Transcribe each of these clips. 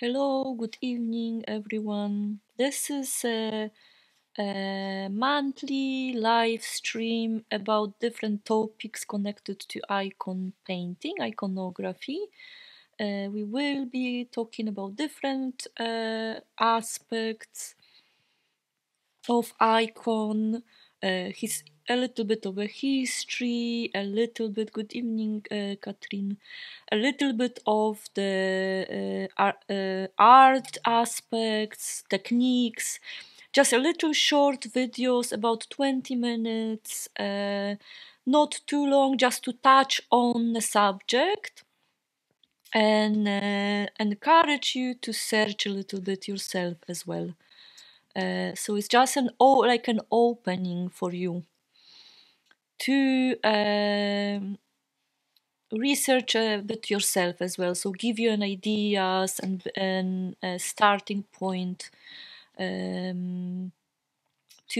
Hello, good evening, everyone. This is a monthly live stream about different topics connected to icon painting, iconography. We will be talking about different aspects of icon, a little bit of a history, a little bit, good evening, Katrin, a little bit of the art aspects, techniques, just a little short videos, about 20 minutes, not too long, just to touch on the subject and encourage you to search a little bit yourself as well. So it's just like an opening for you to research a bit yourself as well. So give you an ideas and a starting point to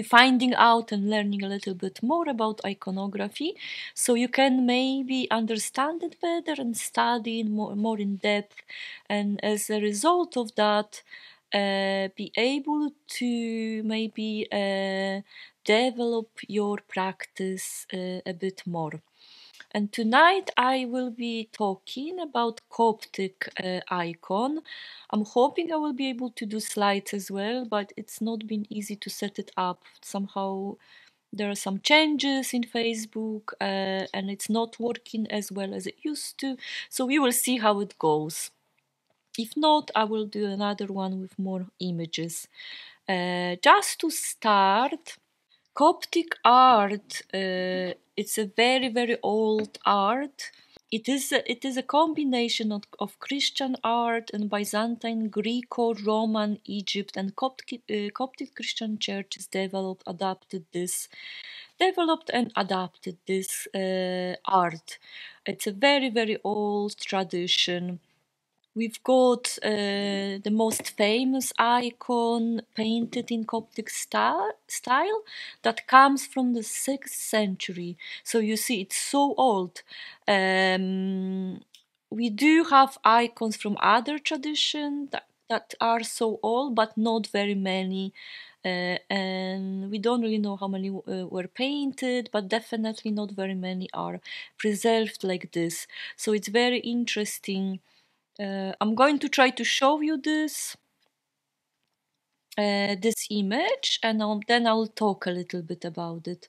finding out and learning a little bit more about iconography, so you can maybe understand it better and study more in depth, and as a result of that, be able to maybe develop your practice a bit more. And tonight I will be talking about Coptic icon. I'm hoping I will be able to do slides as well, but it's not been easy to set it up. Somehow there are some changes in Facebook and it's not working as well as it used to. So we will see how it goes. If not, I will do another one with more images. Just to start, Coptic art, it's a very, very old art. It is a combination of Christian art and Byzantine, Greco-Roman, Egypt, and Coptic Christian churches developed and adapted this art. It's a very, very old tradition. We've got the most famous icon painted in Coptic style that comes from the 6th century. So you see, it's so old. We do have icons from other traditions that are so old, but not very many. And we don't really know how many were painted, but definitely not very many are preserved like this. So it's very interesting. I'm going to try to show you this image, and then I'll talk a little bit about it.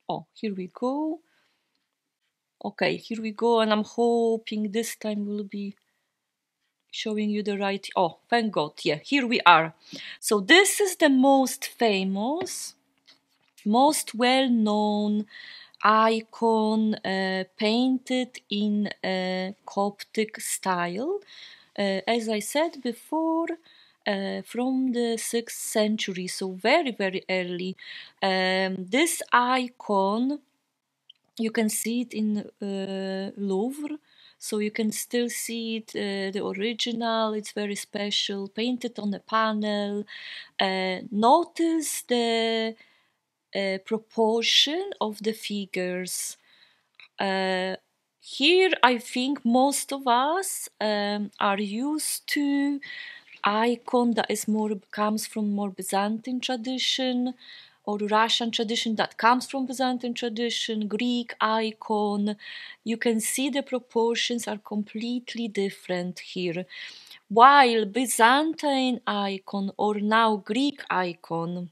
Oh, here we go. Okay, here we go, and I'm hoping this time we'll be showing you the right. Oh, thank God. Yeah, here we are. So this is the most famous, most well-known icon painted in Coptic style. As I said before, from the 6th century, so very, very early. This icon, you can see it in Louvre, so you can still see it, the original. It's very special, painted on a panel. Notice the proportion of the figures. Here, I think most of us are used to icon that is comes from more Byzantine tradition, or Russian tradition that comes from Byzantine tradition, Greek icon. You can see the proportions are completely different here. While Byzantine icon, or now Greek icon,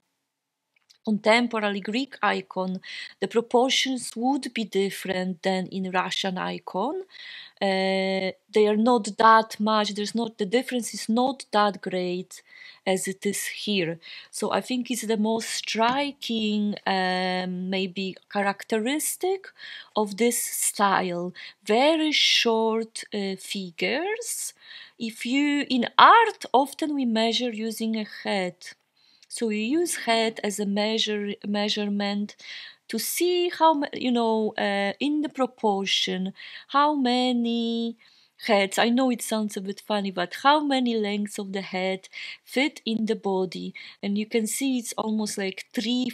contemporary Greek icon, the proportions would be different than in Russian icon. They are not that much. The difference is not that great as it is here. So I think it's the most striking, maybe characteristic of this style. Very short figures. In art, often we measure using a head. So we use head as a measurement to see how, in the proportion, how many heads, I know it sounds a bit funny, but how many lengths of the head fit in the body. And you can see it's almost like three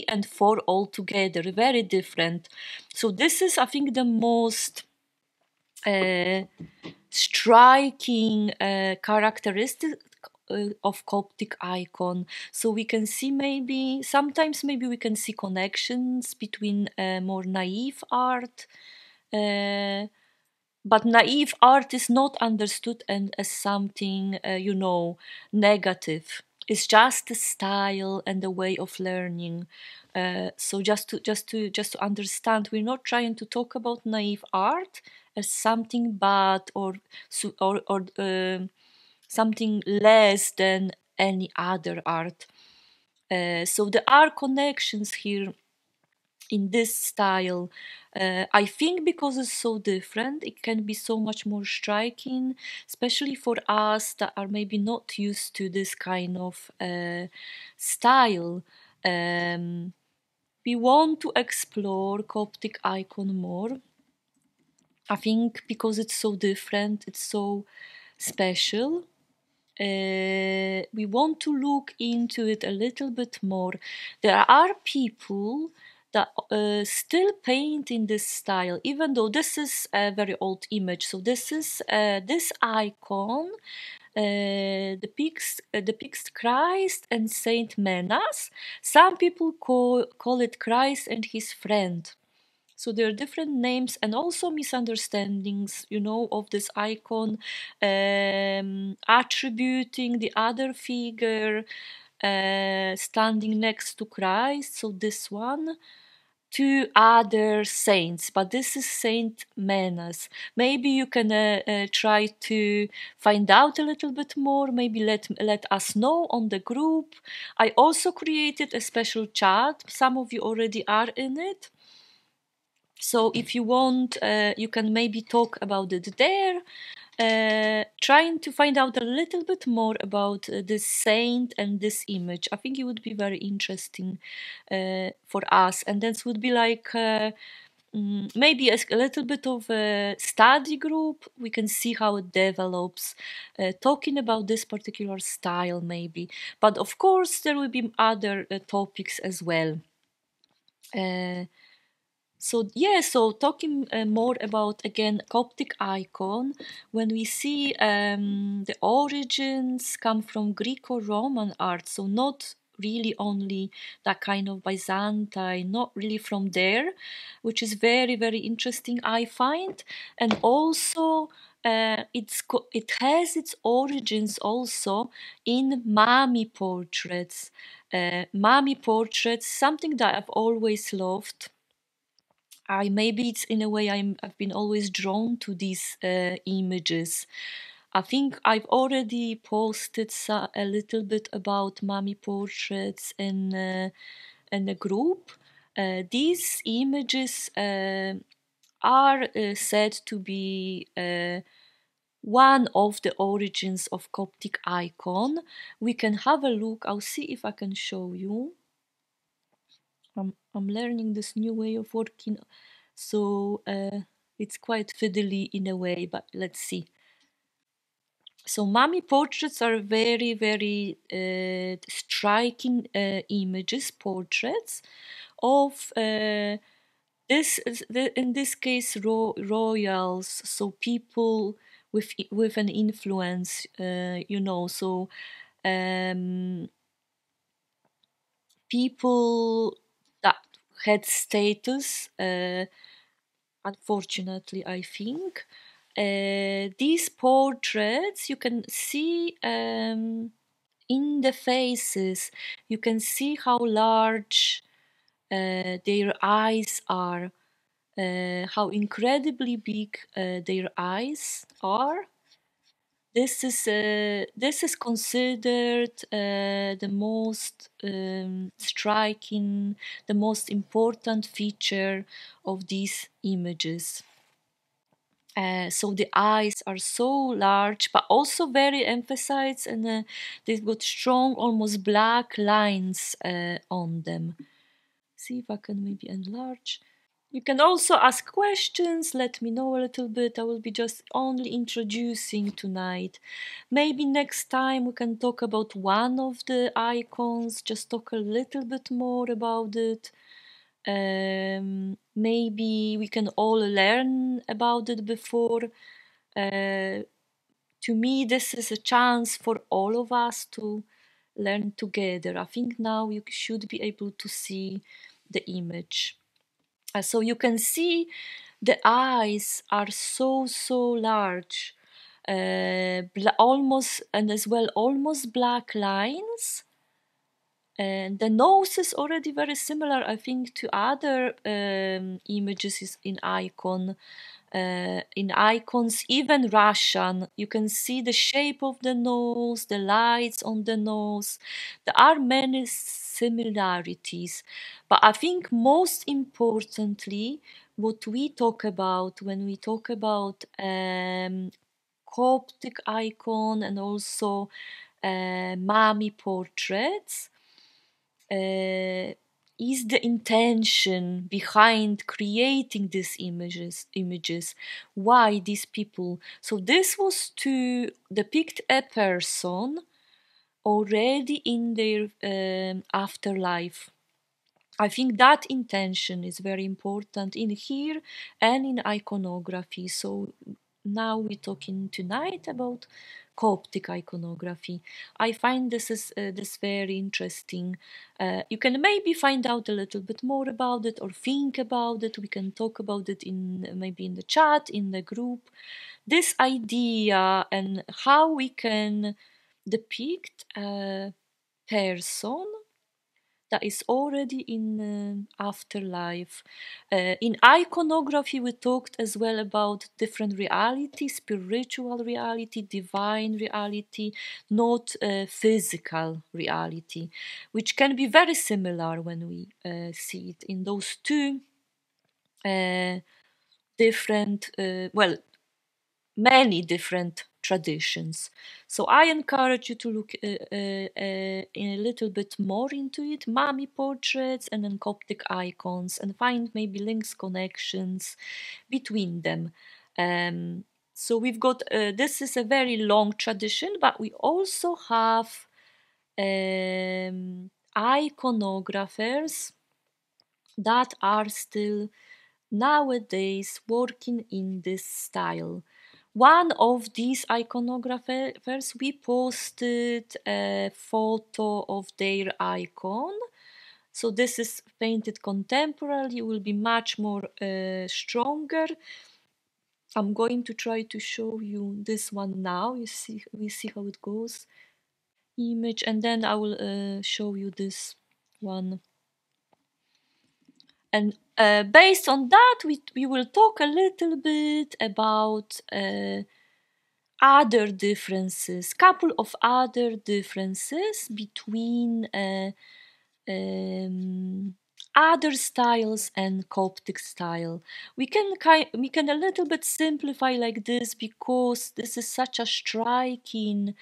and four all together, very different. So this is, I think, the most striking characteristic of Coptic icon. So we can see sometimes we can see connections between more naive art, but naive art is not understood as something, negative. It's just a style and a way of learning. So just to understand, we're not trying to talk about naive art as something bad or something less than any other art. So there are connections here in this style. I think because it's so different, it can be so much more striking, especially for us that are maybe not used to this kind of style. We want to explore Coptic icon more. I think because it's so different, it's so special. We want to look into it a little bit more. There are people that still paint in this style, even though this is a very old image. So this icon depicts Christ and Saint Menas. Some people call it Christ and his friend. So there are different names and also misunderstandings, of this icon, attributing the other figure standing next to Christ, so this one, to other saints, but this is Saint Menas. Maybe you can try to find out a little bit more. Maybe let us know on the group. I also created a special chat. Some of you already are in it. So if you want, you can maybe talk about it there, trying to find out a little bit more about this saint and this image. I think it would be very interesting for us. And this would be like maybe a little bit of a study group. We can see how it develops, talking about this particular style maybe. But of course, there will be other topics as well. So talking more about again Coptic icon, when we see the origins come from Greco-Roman art, so not really only that kind of Byzantine, not really from there, which is very, very interesting, I find. And also it has its origins also in mummy portraits. Mummy portraits, something that I've always loved. Maybe it's in a way I've been always drawn to these images. I think I've already posted a little bit about mummy portraits in a group. These images are said to be one of the origins of Coptic icon. We can have a look. I'll see if I can show you. I'm learning this new way of working, so it's quite fiddly in a way, but let's see. So mummy portraits are very, very striking images, portraits of in this case royals, so people with an influence, so people that had status, unfortunately, I think. These portraits you can see in the faces, you can see how large their eyes are, how incredibly big their eyes are. This is considered the most striking, the most important feature of these images. So the eyes are so large, but also very emphasized, and they've got strong, almost black lines on them. See if I can maybe enlarge. You can also ask questions, let me know a little bit. I will be just only introducing tonight. Maybe next time we can talk about one of the icons, just talk a little bit more about it. Maybe we can all learn about it before. To me, this is a chance for all of us to learn together. I think now you should be able to see the image. So you can see the eyes are so large, almost, and as well almost black lines. And the nose is already very similar, I think, to other images in icon. In icons, even Russian, you can see the shape of the nose, the lights on the nose. There are many similarities, but I think most importantly, what we talk about when we talk about Coptic icon and also mummy portraits is the intention behind creating these images. Why these people? So this was to depict a person already in their afterlife. I think that intention is very important in here and in iconography. So now we're talking tonight about Coptic iconography. I find this very interesting. You can maybe find out a little bit more about it or think about it. We can talk about it in maybe in the chat, in the group. This idea and how we can depict a person that is already in afterlife. In iconography, we talked as well about different reality, spiritual reality, divine reality, not physical reality, which can be very similar when we see it in those two different, many different traditions. So I encourage you to look a little bit more into it, mummy portraits and then Coptic icons, and find maybe links, connections between them. So we've got, this is a very long tradition, but we also have iconographers that are still nowadays working in this style. One of these iconographers, we posted a photo of their icon. So this is painted contemporarily, will be much more stronger. I'm going to try to show you this one now. You see, we see how it goes. Image, and then I will show you this one. And based on that, we will talk a little bit about other differences, couple of other differences between other styles and Coptic style. We can a little bit simplify like this because this is such a striking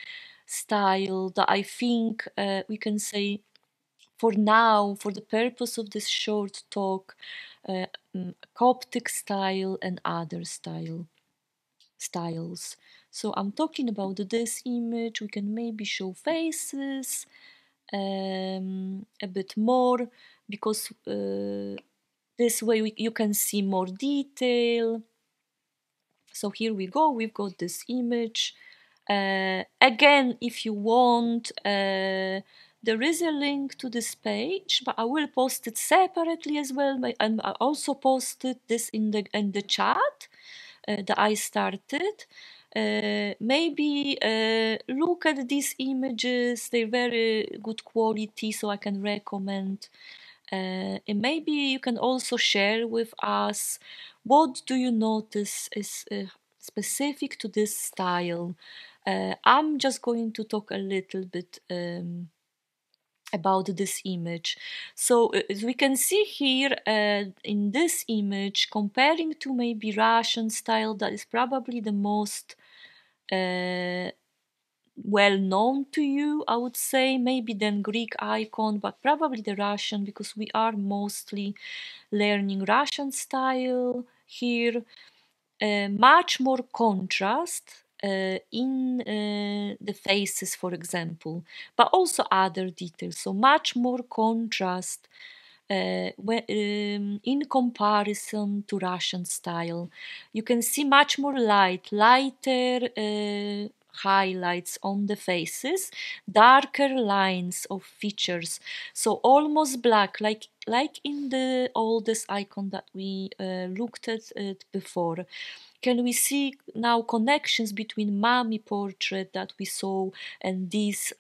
style that I think we can say for now, for the purpose of this short talk, Coptic style and other styles. So I'm talking about this image. We can maybe show faces a bit more because this way you can see more detail. So here we go. We've got this image. Again, if you want, there is a link to this page, but I will post it separately as well. And I also posted this in the chat that I started. Maybe look at these images. They're very good quality, so I can recommend. And maybe you can also share with us what do you notice is specific to this style. I'm just going to talk a little bit about this image. So as we can see here in this image, comparing to maybe Russian style, that is probably the most well known to you, I would say, maybe then Greek icon, but probably the Russian because we are mostly learning Russian style here. Much more contrast in the faces, for example, but also other details. So much more contrast in comparison to Russian style. You can see much more lighter highlights on the faces, darker lines of features, so almost black, like in the oldest icon that we looked at it before. Can we see now connections between Mummy portrait that we saw and these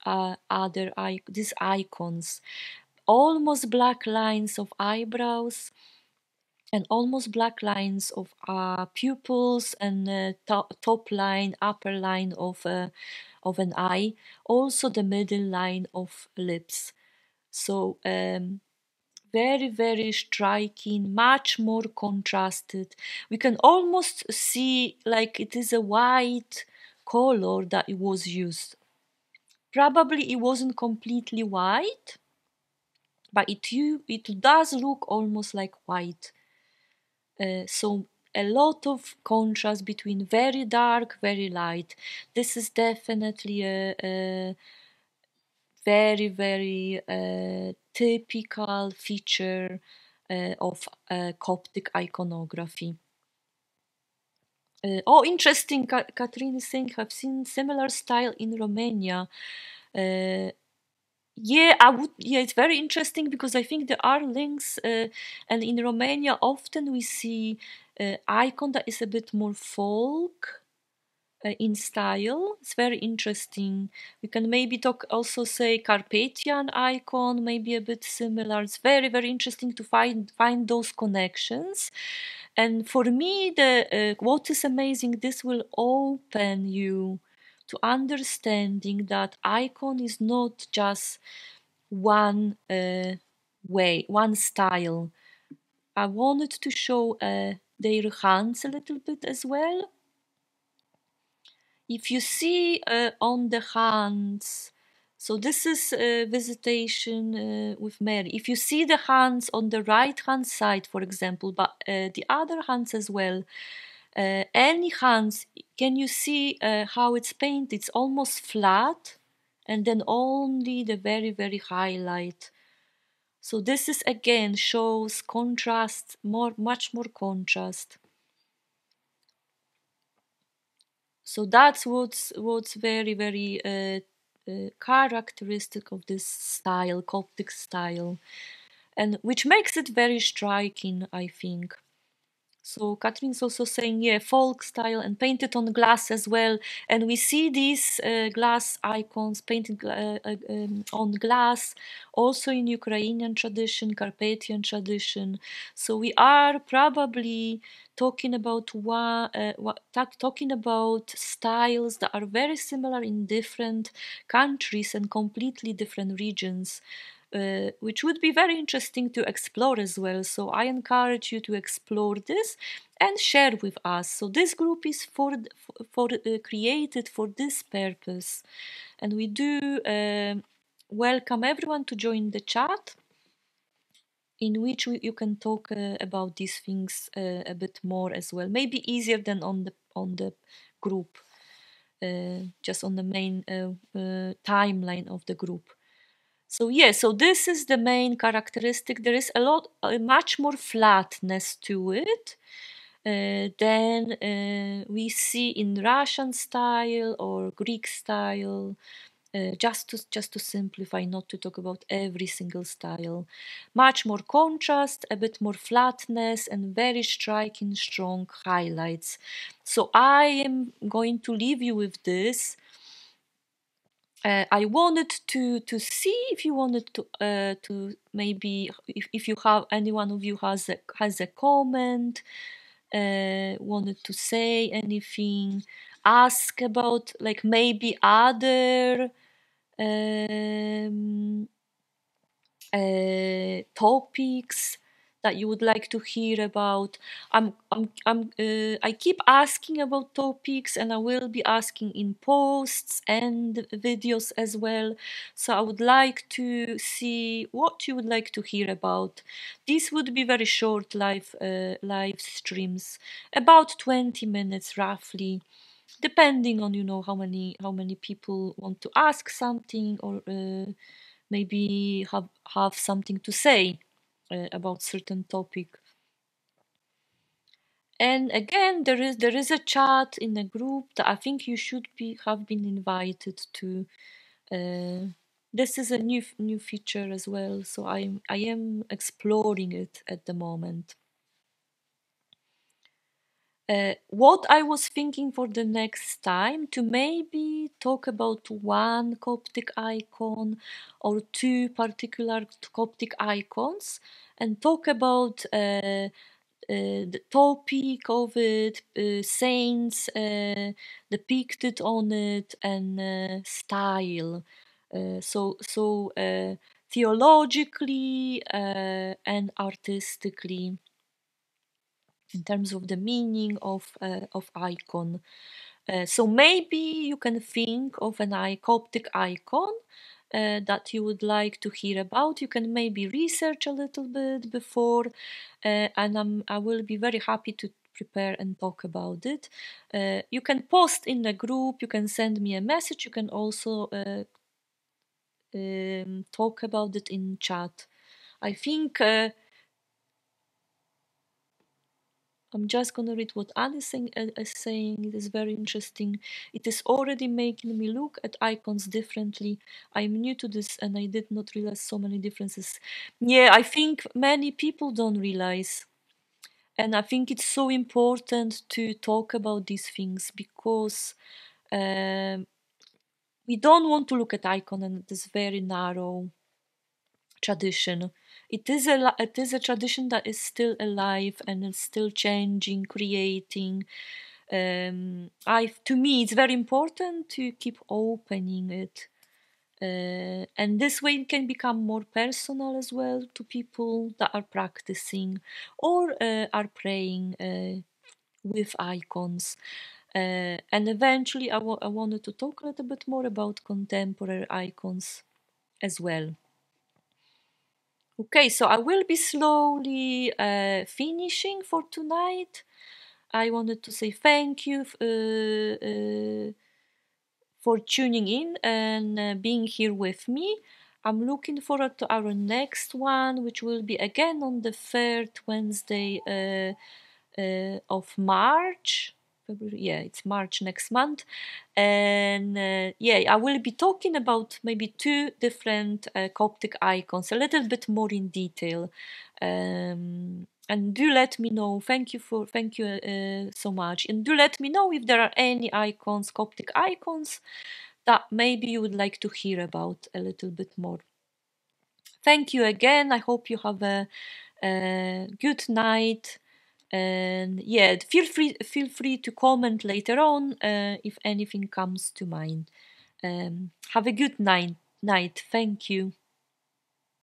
these icons? Almost black lines of eyebrows and almost black lines of pupils and top line, upper line of an eye, also the middle line of lips. So very striking, much more contrasted. We can almost see like it is a white color that it was used. Probably it wasn't completely white, but it does look almost like white. So a lot of contrast between very dark, very light. This is definitely a very typical feature of Coptic iconography. Interesting. Catherine is saying, I've seen similar style in Romania. Yeah, I would. Yeah, it's very interesting because I think there are links, and in Romania often we see icon that is a bit more folk in style. It's very interesting. We can maybe talk also say Carpathian icon, maybe a bit similar. It's very interesting to find those connections. And for me, the what is amazing, this will open you to understanding that icon is not just one way, one style. I wanted to show their hands a little bit as well. If you see on the hands, so this is visitation with Mary. If you see the hands on the right hand side, for example, but the other hands as well, any hands, can you see how it's painted? It's almost flat, and then only the very highlight. So this is again shows contrast, much more contrast. So that's what's very characteristic of this style, Coptic style, and which makes it very striking, I think. So Catherine's also saying, yeah, folk style and painted on glass as well. And we see these glass icons painted on glass also in Ukrainian tradition, Carpathian tradition. So we are probably talking about talking about styles that are very similar in different countries and completely different regions. Which would be very interesting to explore as well. So I encourage you to explore this and share with us. So this group is created for this purpose, and we do welcome everyone to join the chat, in which you can talk about these things a bit more as well. Maybe easier than on the group, just on the main timeline of the group. So yeah, so this is the main characteristic. There is much more flatness to it than we see in Russian style or Greek style. Just to simplify, not to talk about every single style. Much more contrast, a bit more flatness, and very striking, strong highlights. So I am going to leave you with this. I wanted to see if you wanted to maybe if you have any one of you has a comment, wanted to say anything, ask about like maybe other topics that you would like to hear about. I keep asking about topics, and I will be asking in posts and videos as well. So I would like to see what you would like to hear about. These would be very short live streams, about 20 minutes roughly, depending on how many people want to ask something or maybe have something to say about certain topic. And again, there is a chat in a group that I think you should have been invited to. This is a new feature as well, so I am exploring it at the moment. What I was thinking for the next time to maybe talk about one Coptic icon or two particular Coptic icons and talk about the topic of it, saints depicted on it, and style. So theologically and artistically, in terms of the meaning of icon. So maybe you can think of an Coptic icon that you would like to hear about. You can maybe research a little bit before, and I will be very happy to prepare and talk about it. You can post in the group, you can send me a message, you can also talk about it in chat. I think I'm just gonna read what Anne is saying. It is very interesting. It is already making me look at icons differently. I'm new to this and I did not realize so many differences. Yeah, I think many people don't realize. And I think it's so important to talk about these things because um, we don't want to look at icon and it is very narrow tradition. It is a tradition that is still alive and is still changing, creating. To me, it's very important to keep opening it, and this way it can become more personal as well to people that are practicing or are praying with icons. And eventually, I wanted to talk a little bit more about contemporary icons as well. Okay, so I will be slowly finishing for tonight. I wanted to say thank you for tuning in and being here with me. I'm looking forward to our next one, which will be again on the third Wednesday of March. February, yeah, it's March next month, and yeah, I will be talking about maybe two different Coptic icons, a little bit more in detail. And do let me know. Thank you so much, and do let me know if there are any icons, Coptic icons, that maybe you would like to hear about a little bit more. Thank you again. I hope you have a good night. And yeah, feel free to comment later on if anything comes to mind. Have a good night. Thank you.